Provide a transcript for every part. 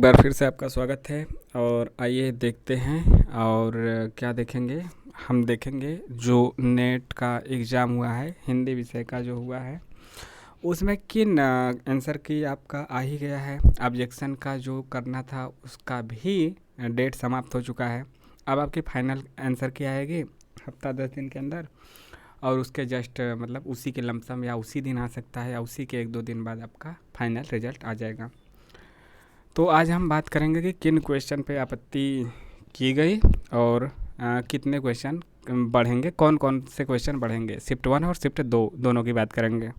एक बार फिर से आपका स्वागत है। और आइए देखते हैं और क्या देखेंगे। हम देखेंगे जो नेट का एग्ज़ाम हुआ है, हिंदी विषय का जो हुआ है, उसमें किन आंसर की आपका आ ही गया है। ऑब्जेक्शन का जो करना था उसका भी डेट समाप्त हो चुका है। अब आपकी फाइनल आंसर की आएगी हफ्ता 10 दिन के अंदर, और उसके जस्ट मतलब उसी के लमसम या उसी दिन आ सकता है या उसी के 1-2 दिन बाद आपका फाइनल रिजल्ट आ जाएगा। तो आज हम बात करेंगे कि किन क्वेश्चन पे आपत्ति की गई और कितने क्वेश्चन बढ़ेंगे, कौन कौन से क्वेश्चन बढ़ेंगे। शिफ्ट 1 और शिफ्ट 2 दोनों की बात करेंगे।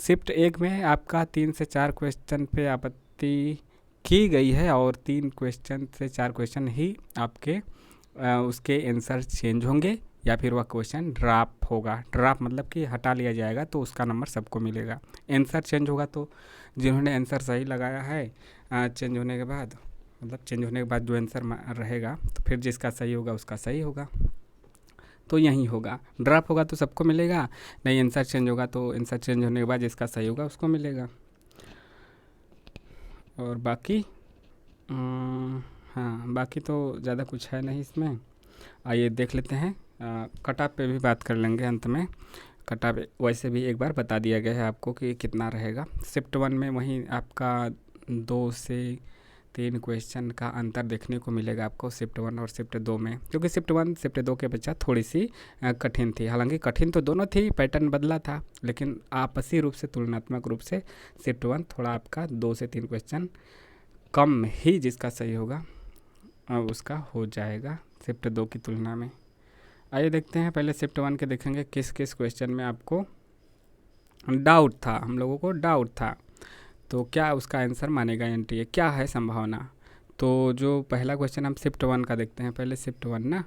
शिफ्ट 1 में आपका 3 से 4 क्वेश्चन पे आपत्ति की गई है और 3 से 4 क्वेश्चन ही आपके उसके आंसर चेंज होंगे या फिर वह क्वेश्चन ड्रॉप होगा। ड्रॉप मतलब कि हटा लिया जाएगा, तो उसका नंबर सबको मिलेगा। आंसर चेंज होगा तो जिन्होंने आंसर सही लगाया है चेंज होने के बाद, मतलब चेंज होने के बाद जो आंसर रहेगा तो फिर जिसका सही होगा उसका सही होगा, तो यही होगा। ड्रॉप होगा तो सबको मिलेगा, नहीं आंसर चेंज होगा तो आंसर चेंज होने के बाद जिसका सही होगा उसको मिलेगा। और बाकी हाँ, बाकी तो ज़्यादा कुछ है नहीं इसमें। आइए देख लेते हैं। कट ऑफ पे भी बात कर लेंगे अंत में। कट ऑफ वैसे भी एक बार बता दिया गया है आपको कि कितना रहेगा। शिफ्ट 1 में वहीं आपका 2 से 3 क्वेश्चन का अंतर देखने को मिलेगा आपको शिफ्ट 1 और शिफ्ट 2 में, क्योंकि शिफ्ट 1 शिफ्ट 2 के बच्चा थोड़ी सी कठिन थी। हालांकि कठिन तो दोनों थी, पैटर्न बदला था, लेकिन आपसी रूप से तुलनात्मक रूप से शिफ्ट 1 थोड़ा आपका 2 से 3 क्वेश्चन कम ही जिसका सही होगा उसका हो जाएगा शिफ्ट 2 की तुलना में। आइए देखते हैं। पहले शिफ्ट 1 के देखेंगे किस किस क्वेश्चन में आपको डाउट था, हम लोगों को डाउट था, तो क्या उसका आंसर मानेगा एनटीए, क्या है संभावना। तो जो पहला क्वेश्चन हम शिफ्ट 1 का देखते हैं, पहले शिफ्ट 1 ना,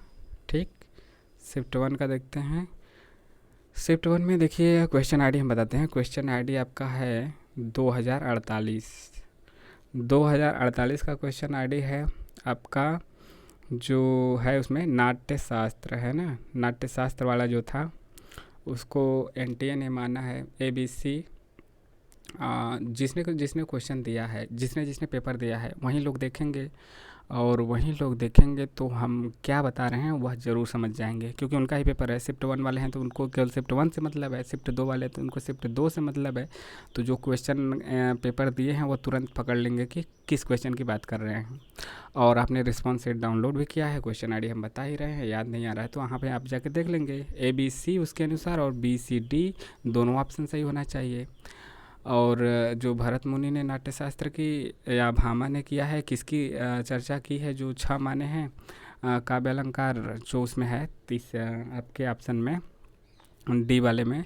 ठीक, शिफ्ट 1 का देखते हैं। शिफ्ट 1 में देखिए क्वेश्चन आईडी हम बताते हैं। क्वेश्चन आईडी आपका है 2048। 2048 का क्वेश्चन आईडी है आपका, जो है उसमें नाट्य शास्त्र है ना, नाट्य शास्त्र वाला जो था उसको एनटीए ने माना है एबीसी। जिसने जिसने क्वेश्चन दिया है, जिसने जिसने पेपर दिया है वहीं लोग देखेंगे, और वहीं लोग देखेंगे तो हम क्या बता रहे हैं वह ज़रूर समझ जाएंगे, क्योंकि उनका ही पेपर है। शिफ्ट 1 वाले हैं तो उनको केवल शिफ्ट 1 से मतलब है, शिफ्ट 2 वाले तो उनको शिफ्ट 2 से मतलब है। तो जो क्वेश्चन पेपर दिए हैं वो तुरंत पकड़ लेंगे कि किस क्वेश्चन की बात कर रहे हैं। और आपने रिस्पॉन्स सेट डाउनलोड भी किया है, क्वेश्चन आईडी हम बता ही रहे हैं, याद नहीं आ रहा है तो वहाँ पे आप जाके देख लेंगे। ABC उसके अनुसार और BCD दोनों ऑप्शन सही होना चाहिए। और जो भरत मुनि ने नाट्यशास्त्र की या भामा ने किया है, किसकी चर्चा की है, जो 6 माने हैं काव्य अलंकार जो उसमें है आपके ऑप्शन में डी वाले में,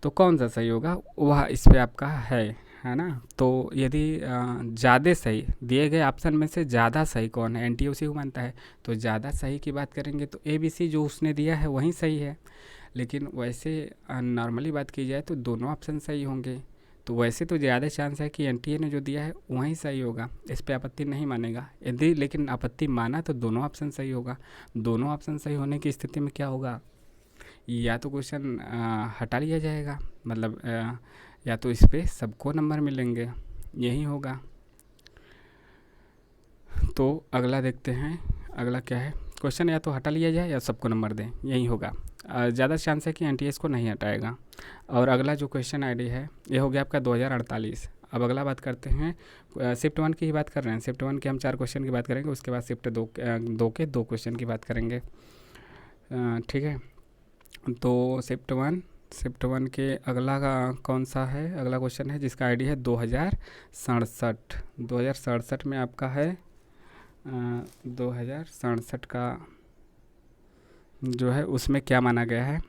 तो कौन सा सही होगा वह इस पे आपका है ना। तो यदि ज़्यादा सही दिए गए ऑप्शन में से ज़्यादा सही कौन है, एनटीए उसी को मानता है, तो ज़्यादा सही की बात करेंगे तो ABC जो उसने दिया है वही सही है। लेकिन वैसे नॉर्मली बात की जाए तो दोनों ऑप्शन सही होंगे, तो वैसे तो ज़्यादा चांस है कि एनटीए ने जो दिया है वहीं सही होगा, इस पे आपत्ति नहीं मानेगा। यदि लेकिन आपत्ति माना तो दोनों ऑप्शन सही होगा। दोनों ऑप्शन सही होने की स्थिति में क्या होगा, या तो क्वेश्चन हटा लिया जाएगा, मतलब या तो इस पे सबको नंबर मिलेंगे, यही होगा। तो अगला देखते हैं, अगला क्या है। क्वेश्चन या तो हटा लिया जाए या सबको नंबर दें, यही होगा। ज़्यादा चांस है कि एनटीएस को नहीं हटाएगा। और अगला जो क्वेश्चन आईडी है ये हो गया आपका 2048। अब अगला बात करते हैं, शिफ्ट 1 की ही बात कर रहे हैं। शिफ्ट 1 के हम 4 क्वेश्चन की बात करेंगे, उसके बाद शिफ्ट 2 के 2 क्वेश्चन की बात करेंगे, ठीक है। तो शिफ्ट 1 के अगला का कौन सा है, अगला क्वेश्चन है जिसका आईडी है 2067। 2067 में आपका है 2067 का जो है उसमें क्या माना गया है,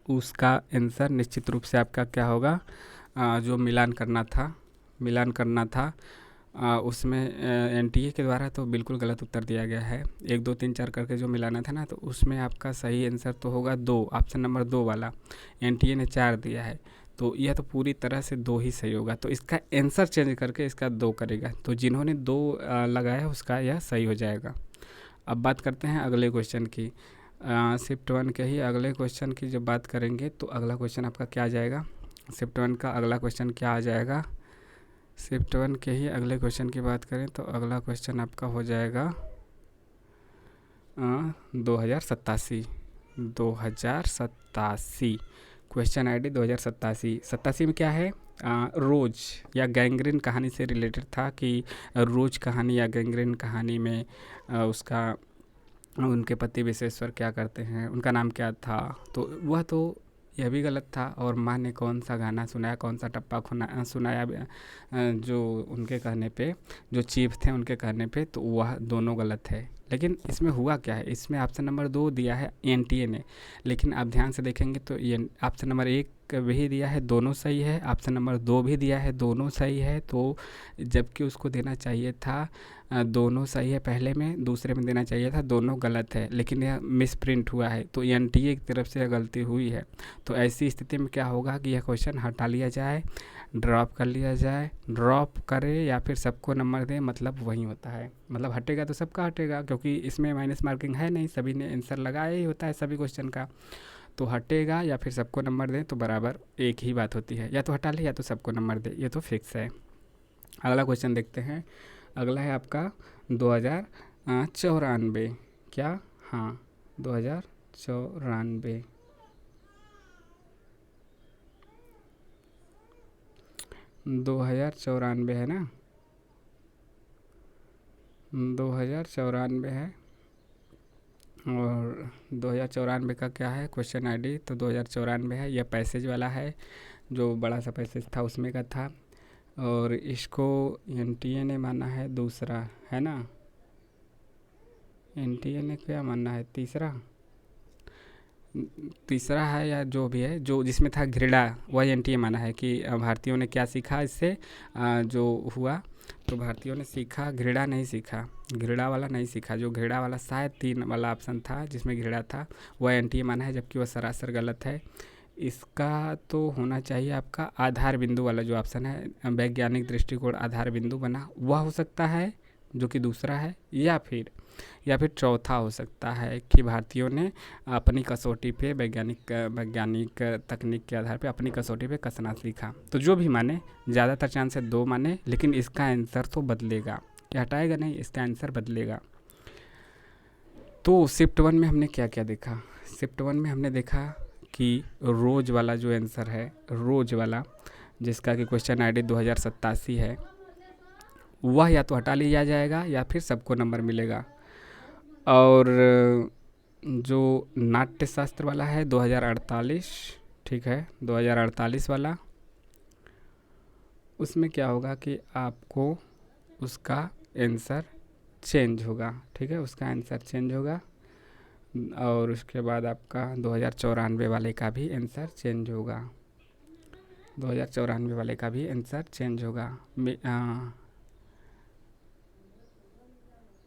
उसका आंसर निश्चित रूप से आपका क्या होगा, जो मिलान करना था उसमें एनटीए के द्वारा तो बिल्कुल गलत उत्तर दिया गया है। 1 2 3 4 करके जो मिलाना था ना, तो उसमें आपका सही आंसर तो होगा 2, ऑप्शन नंबर 2 वाला। एनटीए ने 4 दिया है, तो यह तो पूरी तरह से 2 ही सही होगा, तो इसका आंसर चेंज करके इसका 2 करेगा, तो जिन्होंने 2 लगाया उसका यह सही हो जाएगा। अब बात करते हैं अगले क्वेश्चन की। शिफ्ट 1 के ही अगले क्वेश्चन की जब बात करेंगे तो अगला क्वेश्चन आपका क्या आ जाएगा, शिफ्ट 1 का अगला क्वेश्चन क्या आ जाएगा, शिफ्ट 1 के ही अगले क्वेश्चन की बात करें तो अगला क्वेश्चन आपका हो जाएगा 2087। क्वेश्चन आईडी 2087 में क्या है, रोज या गैंग्रीन कहानी से रिलेटेड था कि रोज कहानी या गैंग्रीन कहानी में उसका उनके पति विश्वेश्वर क्या करते हैं, उनका नाम क्या था, तो वह तो यह भी गलत था। और माँ ने कौन सा गाना सुनाया, कौन सा टप्पा सुनाया जो उनके कहने पे, जो चीफ थे उनके कहने पे, तो वह दोनों गलत है। लेकिन इसमें हुआ क्या है, इसमें ऑप्शन नंबर 2 दिया है एनटीए ने, लेकिन आप ध्यान से देखेंगे तो ये ऑप्शन नंबर 1 भी दिया है, दोनों सही है, ऑप्शन नंबर 2 भी दिया है, दोनों सही है। तो जबकि उसको देना चाहिए था दोनों सही है पहले में, दूसरे में देना चाहिए था दोनों गलत है, लेकिन यह मिस प्रिंट हुआ है, तो एनटीए की तरफ से गलती हुई है। तो ऐसी स्थिति में क्या होगा कि यह क्वेश्चन हटा लिया जाए, ड्रॉप कर लिया जाए, ड्रॉप करे या फिर सबको नंबर दे, मतलब वही होता है, मतलब हटेगा तो सबका हटेगा, क्योंकि इसमें माइनस मार्किंग है नहीं, सभी ने आंसर लगाया ही होता है सभी क्वेश्चन का। तो हटेगा या फिर सबको नंबर दें तो बराबर एक ही बात होती है, या तो हटा ले या तो सबको नंबर दे, ये तो फिक्स है। अगला क्वेश्चन देखते हैं। अगला है आपका 2094। क्या, हाँ 2094। 2094 है ना, 2094 है। और 2094 का क्या है क्वेश्चन आईडी, तो 2094 है, यह पैसेज वाला है, जो बड़ा सा पैसेज था उसमें का था। और इसको एनटीए ने माना है दूसरा, है ना, एनटीए ने क्या माना है, तीसरा है या जो भी है, जो जिसमें था घृणा, वह एनटीए माना है कि भारतीयों ने क्या सीखा इससे, जो हुआ, तो भारतीयों ने सीखा, घृणा नहीं सीखा, घृणा वाला नहीं सीखा। जो घृणा वाला शायद 3 वाला ऑप्शन था जिसमें घृणा था, वह एनटीए माना है, जबकि वह सरासर गलत है। इसका तो होना चाहिए आपका आधार बिंदु वाला जो ऑप्शन है, वैज्ञानिक दृष्टिकोण आधार बिंदु बना, वह हो सकता है जो कि दूसरा है, या फिर चौथा हो सकता है कि भारतीयों ने अपनी कसौटी पे वैज्ञानिक तकनीक के आधार पे अपनी कसौटी पे कसना सीखा। तो जो भी माने, ज़्यादातर चांस है 2 माने, लेकिन इसका आंसर तो बदलेगा, क्या हटाएगा नहीं, इसका आंसर बदलेगा। तो शिफ्ट 1 में हमने क्या क्या देखा, शिफ्ट 1 में हमने देखा कि रोज वाला जो आंसर है, रोज वाला जिसका कि क्वेश्चन आईडी 2087 है, वह या तो हटा लिया जाएगा या फिर सबको नंबर मिलेगा। और जो नाट्यशास्त्र वाला है 2048, ठीक है, 2048 वाला, उसमें क्या होगा कि आपको उसका आंसर चेंज होगा, ठीक है, उसका आंसर चेंज होगा। और उसके बाद आपका 2094 वाले का भी आंसर चेंज होगा, 2094 वाले का भी आंसर चेंज होगा।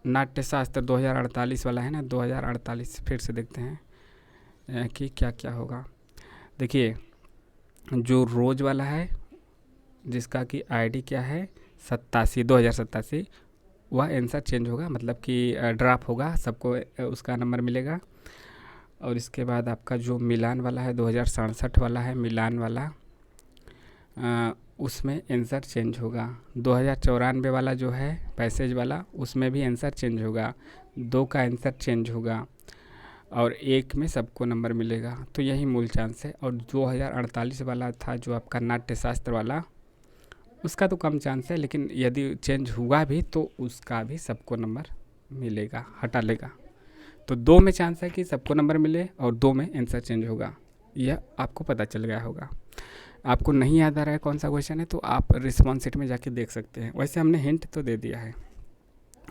नाट्यशास्त्र 2048 वाला है ना, 2048 फिर से देखते हैं कि क्या क्या होगा। देखिए, जो रोज वाला है जिसका कि आईडी क्या है 2087, वह आंसर चेंज होगा, मतलब कि ड्रॉप होगा, सबको उसका नंबर मिलेगा। और इसके बाद आपका जो मिलान वाला है 2067 वाला है, मिलान वाला, उसमें आंसर चेंज होगा। 2094 वाला जो है पैसेज वाला, उसमें भी आंसर चेंज होगा, 2 का आंसर चेंज होगा, और 1 में सबको नंबर मिलेगा। तो यही मूल चांस है। और 2048 वाला था जो आपका नाट्यशास्त्र वाला, उसका तो कम चांस है, लेकिन यदि चेंज हुआ भी तो उसका भी सबको नंबर मिलेगा, हटा लेगा। तो 2 में चांस है कि सबको नंबर मिले और 2 में आंसर चेंज होगा, यह आपको पता चल गया होगा। आपको नहीं याद आ रहा है कौन सा क्वेश्चन है तो आप रिस्पॉन्स शीट में जाके देख सकते हैं, वैसे हमने हिंट तो दे दिया है।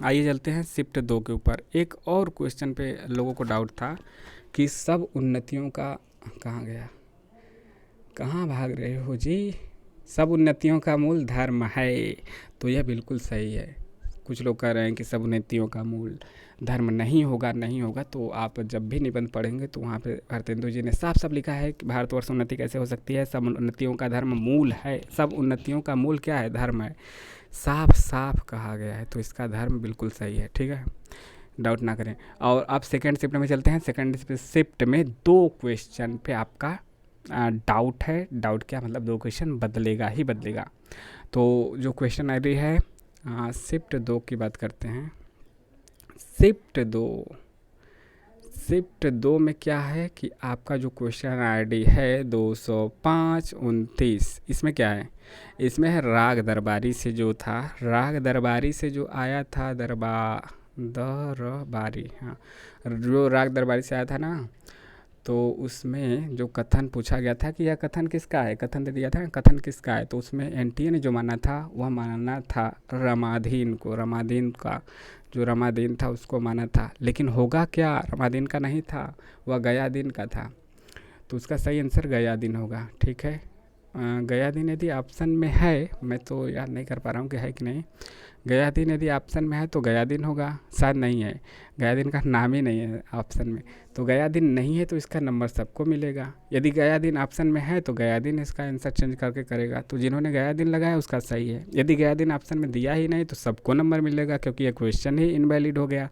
आइए चलते हैं शिफ्ट 2 के ऊपर। एक और क्वेश्चन पे लोगों को डाउट था कि सब उन्नतियों का, कहाँ गया, कहाँ भाग रहे हो जी, सब उन्नतियों का मूल धर्म है, तो यह बिल्कुल सही है। कुछ लोग कह रहे हैं कि सब उन्नतियों का मूल धर्म नहीं होगा, तो आप जब भी निबंध पढ़ेंगे तो वहाँ पे भारतेंदु जी ने साफ साफ लिखा है कि भारतवर्ष उन्नति कैसे हो सकती है, सब उन्नतियों का धर्म मूल है, सब उन्नतियों का मूल क्या है, धर्म है, साफ साफ कहा गया है, तो इसका धर्म बिल्कुल सही है, ठीक है, डाउट ना करें। और आप सेकेंड शिफ्ट में चलते हैं। सेकेंड शिफ्ट में 2 क्वेश्चन पे आपका डाउट है, डाउट क्या मतलब 2 क्वेश्चन बदलेगा ही बदलेगा। तो जो क्वेश्चन आईडी है शिफ्ट 2 की बात करते हैं। शिफ्ट 2 में क्या है कि आपका जो क्वेश्चन आईडी है 205-29, इसमें क्या है, इसमें है राग दरबारी से जो था, राग दरबारी से जो आया था दरबारी, हाँ, जो राग दरबारी से आया था ना, तो उसमें जो कथन पूछा गया था कि यह कथन किसका है, कथन दे दिया था कथन किसका है, तो उसमें एनटीए ने जो माना था वह माना था रमाधीन को, रमाधीन का जो रमादीन था उसको माना था। लेकिन होगा क्या, रमादीन का नहीं था, वह गयादीन का था। तो उसका सही आंसर गयादीन होगा। ठीक है, गयादीन यदि ऑप्शन में है, मैं तो याद नहीं कर पा रहा हूँ कि है कि नहीं, गयादीन यदि ऑप्शन में है तो गयादीन होगा, शायद नहीं है, गयादीन का नाम ही नहीं है ऑप्शन में, तो गयादीन नहीं है तो इसका नंबर सबको मिलेगा। यदि गयादीन ऑप्शन में है तो गयादीन इसका आंसर चेंज करके करेगा, तो जिन्होंने गयादीन लगाया उसका सही है। यदि गयादीन ऑप्शन में दिया ही नहीं तो सबको नंबर मिलेगा, क्योंकि ये क्वेश्चन ही इनवैलिड हो गया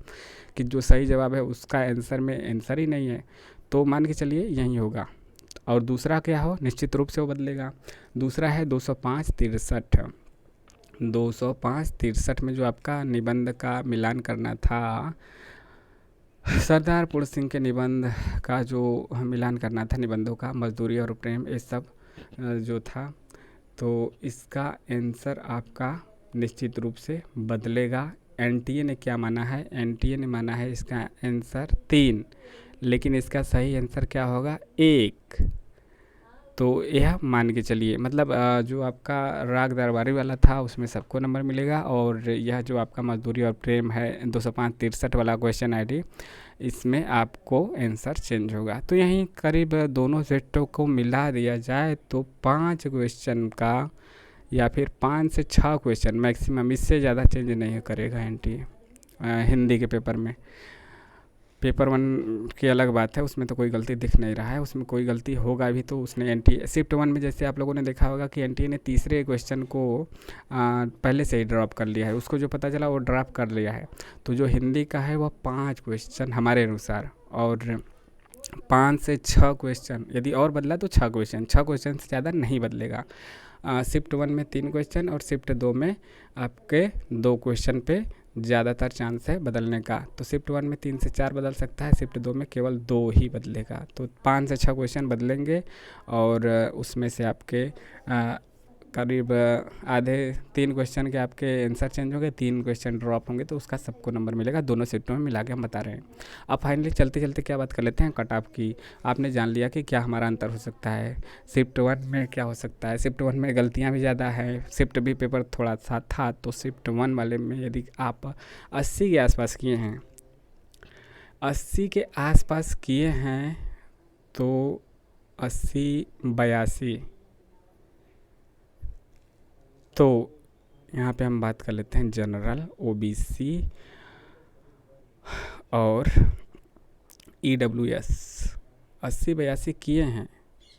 कि जो सही जवाब है उसका आंसर में आंसर ही नहीं है, तो मान के चलिए यही होगा। और दूसरा क्या हो, निश्चित रूप से वो बदलेगा। दूसरा है 205-63, 205-63 में जो आपका निबंध का मिलान करना था, सरदार पुर सिंह के निबंध का जो मिलान करना था, निबंधों का, मजदूरी और प्रेम, ये सब जो था, तो इसका आंसर आपका निश्चित रूप से बदलेगा। एनटीए ने क्या माना है, एनटीए ने माना है इसका आंसर 3, लेकिन इसका सही आंसर क्या होगा 1। तो यह मान के चलिए, मतलब जो आपका राग दरबारी वाला था उसमें सबको नंबर मिलेगा, और यह जो आपका मजदूरी और प्रेम है 205-63 वाला क्वेश्चन आईडी, इसमें आपको आंसर चेंज होगा। तो यहीं करीब दोनों सेटों को मिला दिया जाए तो 5 क्वेश्चन का या फिर 5 से 6 क्वेश्चन मैक्सिमम, इससे ज़्यादा चेंज नहीं करेगा एनटीए हिंदी के पेपर में। पेपर 1 की अलग बात है, उसमें तो कोई गलती दिख नहीं रहा है, उसमें कोई गलती होगा भी तो उसने एनटीए शिफ्ट 1 में जैसे आप लोगों ने देखा होगा कि एनटीए ने तीसरे क्वेश्चन को पहले से ही ड्रॉप कर लिया है, उसको जो पता चला वो ड्रॉप कर लिया है। तो जो हिंदी का है वह 5 क्वेश्चन हमारे अनुसार, और 5 से 6 क्वेश्चन, यदि और बदला तो 6 क्वेश्चन, 6 क्वेश्चन से ज़्यादा नहीं बदलेगा। शिफ्ट 1 में 3 क्वेश्चन और शिफ्ट 2 में आपके 2 क्वेश्चन पे ज़्यादातर चांस है बदलने का। तो शिफ्ट 1 में 3 से 4 बदल सकता है, शिफ्ट 2 में केवल 2 ही बदलेगा। तो 5 से 6 क्वेश्चन बदलेंगे, और उसमें से आपके करीब आधे 3 क्वेश्चन के आपके आंसर चेंज होंगे, 3 क्वेश्चन ड्रॉप होंगे, तो उसका सबको नंबर मिलेगा। दोनों शिफ्टों में मिला के हम बता रहे हैं। अब फाइनली चलते चलते क्या बात कर लेते हैं कट ऑफ की। आपने जान लिया कि क्या हमारा अंतर हो सकता है, शिफ्ट 1 में क्या हो सकता है। शिफ्ट 1 में गलतियाँ भी ज़्यादा है, शिफ्ट भी पेपर थोड़ा सा था, तो शिफ्ट 1 वाले में यदि आप 80 के आसपास किए हैं, 80 के आसपास किए हैं, तो 80-82, तो यहाँ पे हम बात कर लेते हैं जनरल, ओबीसी और ईडब्ल्यूएस। 80-82 किए हैं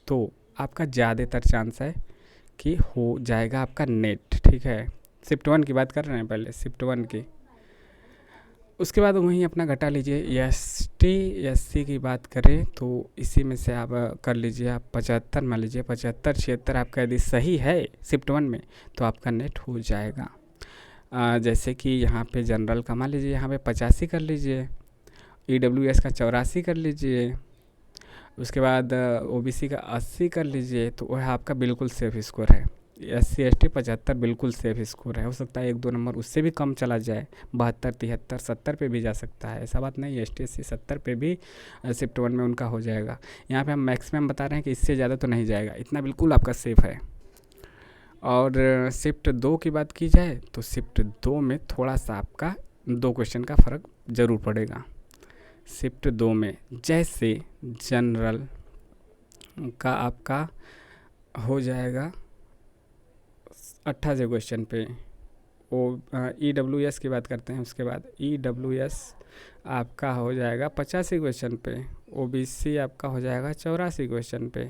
तो आपका ज़्यादातर चांस है कि हो जाएगा आपका नेट। ठीक है, शिफ्ट 1 की बात कर रहे हैं पहले, शिफ्ट 1 की। उसके बाद वहीं अपना घटा लीजिए। ST/SC की बात करें तो इसी में से आप कर लीजिए, आप 75 मान लीजिए, 75-76 आपका यदि सही है शिफ्ट 1 में तो आपका नेट हो जाएगा। जैसे कि यहाँ पे जनरल का मान लीजिए यहाँ पे 85 कर लीजिए, EWS का 84 कर लीजिए, उसके बाद OBC का 80 कर लीजिए, तो वह आपका बिल्कुल सेफ स्कोर है। SC/ST 75 बिल्कुल सेफ स्कोर है। हो सकता है 1-2 नंबर उससे भी कम चला जाए, 72, 73, 70 पे भी जा सकता है, ऐसा बात नहीं है। ST/SC 70 पे भी शिफ्ट 1 में उनका हो जाएगा। यहाँ पे हम मैक्सिमम बता रहे हैं कि इससे ज़्यादा तो नहीं जाएगा, इतना बिल्कुल आपका सेफ है। और शिफ्ट 2 की बात की जाए तो शिफ्ट 2 में थोड़ा सा आपका 2 क्वेश्चन का फ़र्क ज़रूर पड़ेगा। शिफ्ट 2 में जैसे जनरल का आपका हो जाएगा 88 क्वेश्चन पे, EWS की बात करते हैं, उसके बाद EWS आपका हो जाएगा 85 क्वेश्चन पे, OBC आपका हो जाएगा 84 क्वेश्चन पे।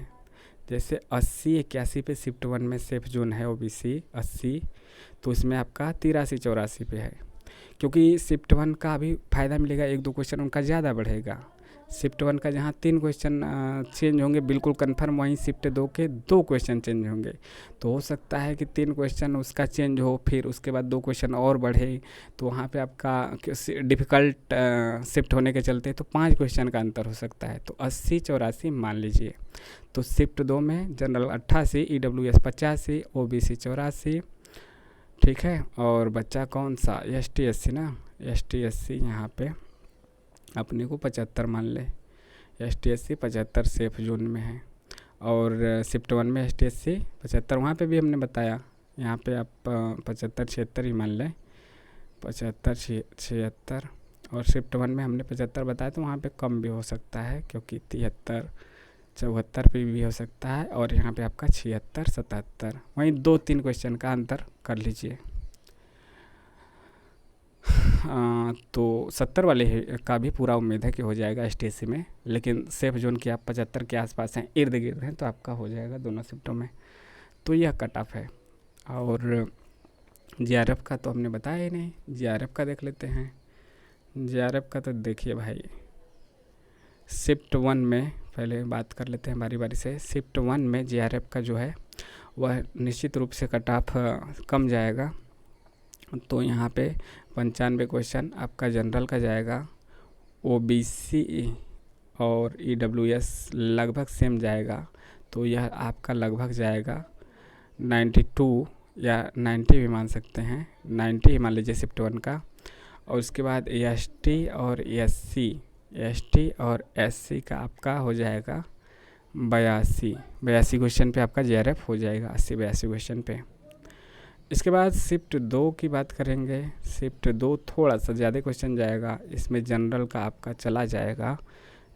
जैसे 80-81 पे शिफ्ट 1 में सेफ जोन है OBC 80, तो इसमें आपका 83-84 पे है, क्योंकि शिफ्ट 1 का अभी फ़ायदा मिलेगा, 1-2 क्वेश्चन उनका ज़्यादा बढ़ेगा। शिफ्ट 1 का जहाँ 3 क्वेश्चन चेंज होंगे बिल्कुल कन्फर्म, वहीं शिफ्ट 2 के 2 क्वेश्चन चेंज होंगे। तो हो सकता है कि 3 क्वेश्चन उसका चेंज हो, फिर उसके बाद 2 क्वेश्चन और बढ़े, तो वहाँ पे आपका डिफ़िकल्ट शिफ्ट होने के चलते तो 5 क्वेश्चन का अंतर हो सकता है। तो 80-84 मान लीजिए। तो शिफ्ट 2 में जनरल 88, EWS 85, OBC 84, ठीक है। और बच्चा कौन सा, ST SC ना, ST SC यहाँ पे अपने को 75 मान ले। ST SC 75 सेफ जोन में है। और शिफ्ट 1 में ST SC 75, वहाँ पे भी हमने बताया, यहाँ पे आप 75-76 ही मान लें, 75-76। और शिफ्ट 1 में हमने 75 बताया, तो वहाँ पे कम भी हो सकता है, क्योंकि 73-74 पे भी हो सकता है। और यहाँ पे आपका 76-77, वहीं 2-3 क्वेश्चन का अंतर कर लीजिए। तो 70 वाले का भी पूरा उम्मीद है कि हो जाएगा ST SC में, लेकिन सेफ जोन की आप 75 के आसपास हैं, इर्द गिर्द हैं, तो आपका हो जाएगा दोनों शिफ्टों में। तो यह कट ऑफ है। और JRF का तो हमने बताया ही नहीं, JRF का देख लेते हैं। JRF का तो देखिए भाई, शिफ्ट 1 में पहले बात कर लेते हैं बारी बारी से। शिफ्ट 1 में JRF का जो है वह निश्चित रूप से कट ऑफ कम जाएगा। तो यहाँ पे 95 क्वेश्चन आपका जनरल का जाएगा, OBC और EWS लगभग सेम जाएगा, तो यह आपका लगभग जाएगा 92 या 90 भी मान सकते हैं, 90 ही मान लीजिए शिफ्ट 1 का। और उसके बाद ST और SC का आपका हो जाएगा 82 क्वेश्चन पे आपका JRF हो जाएगा, 80-82 क्वेश्चन पे। इसके बाद शिफ्ट 2 की बात करेंगे। शिफ्ट 2 थोड़ा सा ज़्यादा क्वेश्चन जाएगा, इसमें जनरल का आपका चला जाएगा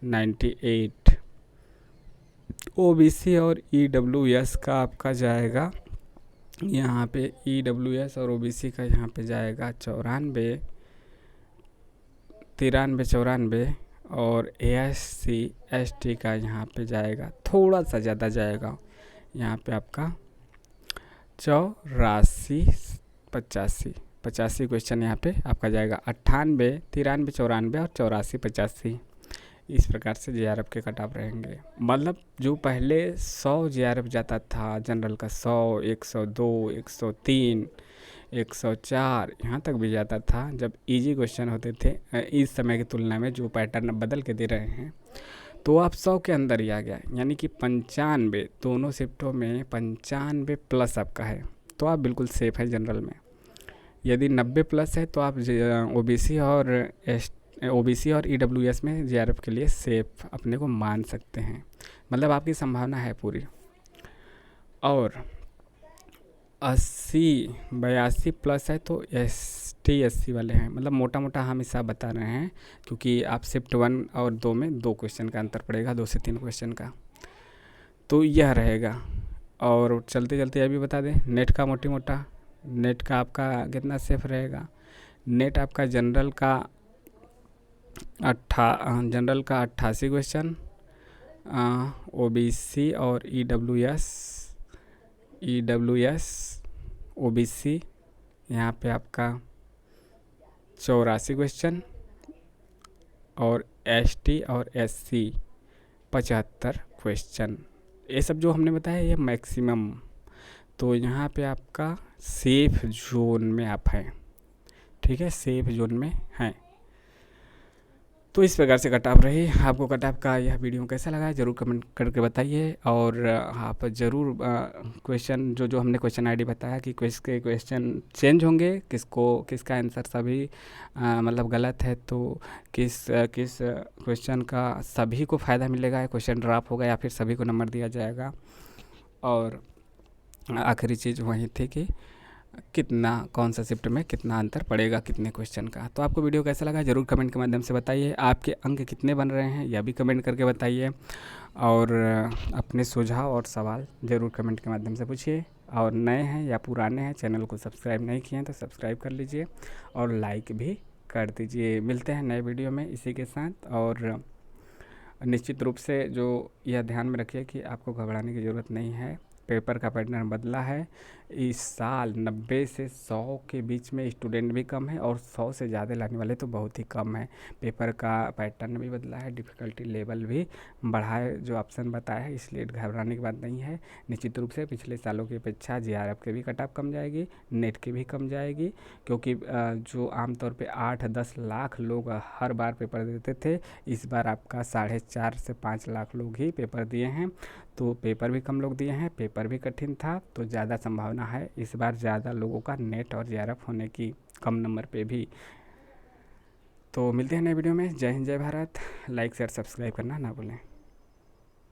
98, OBC और EWS का आपका जाएगा यहाँ पे, EWS और OBC का यहाँ पे जाएगा 94, 93-94। और SC ST का यहाँ पे जाएगा थोड़ा सा ज़्यादा जाएगा, यहाँ पे आपका 84-85 क्वेश्चन यहाँ पे आपका जाएगा, 98, 93, 94 और 84-85। इस प्रकार से JRF के कट ऑफ रहेंगे। मतलब जो पहले 100 JRF जाता था जनरल का, 100, 102, 103, 104 यहाँ तक भी जाता था जब इजी क्वेश्चन होते थे। इस समय की तुलना में जो पैटर्न बदल के दे रहे हैं, तो आप 100 के अंदर ही आ गया, यानी कि 95, दोनों शिफ्टों में 95 प्लस आपका है, तो आप बिल्कुल सेफ़ है जनरल में। यदि 90 प्लस है तो आप OBC और EWS में JRF के लिए सेफ अपने को मान सकते हैं, मतलब आपकी संभावना है पूरी। और 80-82 प्लस है तो ST SC वाले हैं, मतलब मोटा मोटा हम हिसाब बता रहे हैं, क्योंकि आप शिफ्ट 1 और 2 में 2 क्वेश्चन का अंतर पड़ेगा, 2 से 3 क्वेश्चन का, तो यह रहेगा। और चलते चलते यह भी बता दें, नेट का मोटा नेट का आपका कितना सेफ रहेगा। नेट आपका जनरल का 88 क्वेश्चन, OBC और EWS OBC यहाँ पे आपका 84 क्वेश्चन, और ST और SC 75 क्वेश्चन। ये सब जो हमने बताया ये मैक्सिमम, तो यहाँ पे आपका सेफ जोन में आप हैं, ठीक है, सेफ जोन में हैं। तो इस प्रकार से कट ऑफ रही। आपको कट ऑफ का यह वीडियो कैसा लगा है ज़रूर कमेंट करके बताइए। और आप ज़रूर क्वेश्चन जो हमने क्वेश्चन आईडी बताया कि किसके क्वेश्चन चेंज होंगे, किसका आंसर सभी मतलब गलत है, तो किस क्वेश्चन का सभी को फ़ायदा मिलेगा, क्वेश्चन ड्रॉप होगा या फिर सभी को नंबर दिया जाएगा। और आखिरी चीज़ वही थी कि कौन सा शिफ्ट में कितना अंतर पड़ेगा, कितने क्वेश्चन का। तो आपको वीडियो कैसा लगा ज़रूर कमेंट के माध्यम से बताइए। आपके अंक कितने बन रहे हैं यह भी कमेंट करके बताइए, और अपने सुझाव और सवाल ज़रूर कमेंट के माध्यम से पूछिए। और नए हैं या पुराने हैं, चैनल को सब्सक्राइब नहीं किए हैं तो सब्सक्राइब कर लीजिए और लाइक भी कर दीजिए। मिलते हैं नए वीडियो में इसी के साथ। और निश्चित रूप से जो यह ध्यान में रखिए कि आपको घबराने की ज़रूरत नहीं है, पेपर का पैटर्न बदला है, इस साल 90 से 100 के बीच में स्टूडेंट भी कम है और 100 से ज़्यादा लाने वाले तो बहुत ही कम है। पेपर का पैटर्न भी बदला है, डिफ़िकल्टी लेवल भी बढ़ा है जो ऑप्शन बताया है, इसलिए घबराने की बात नहीं है। निश्चित रूप से पिछले सालों की अपेक्षा जीआरएफ के भी कट ऑफ कम जाएगी, नेट की भी कम जाएगी, क्योंकि जो आमतौर पे 8-10 लाख लोग हर बार पेपर देते थे, इस बार आपका 4.5 से 5 लाख लोग ही पेपर दिए हैं। तो पेपर भी कम लोग दिए हैं, पेपर भी कठिन था, तो ज़्यादा संभावना है इस बार ज़्यादा लोगों का नेट और जीआरएफ होने की, कम नंबर पे भी। तो मिलते हैं नए वीडियो में। जय हिंद, जय भारत। लाइक शेयर सब्सक्राइब करना ना भूलें।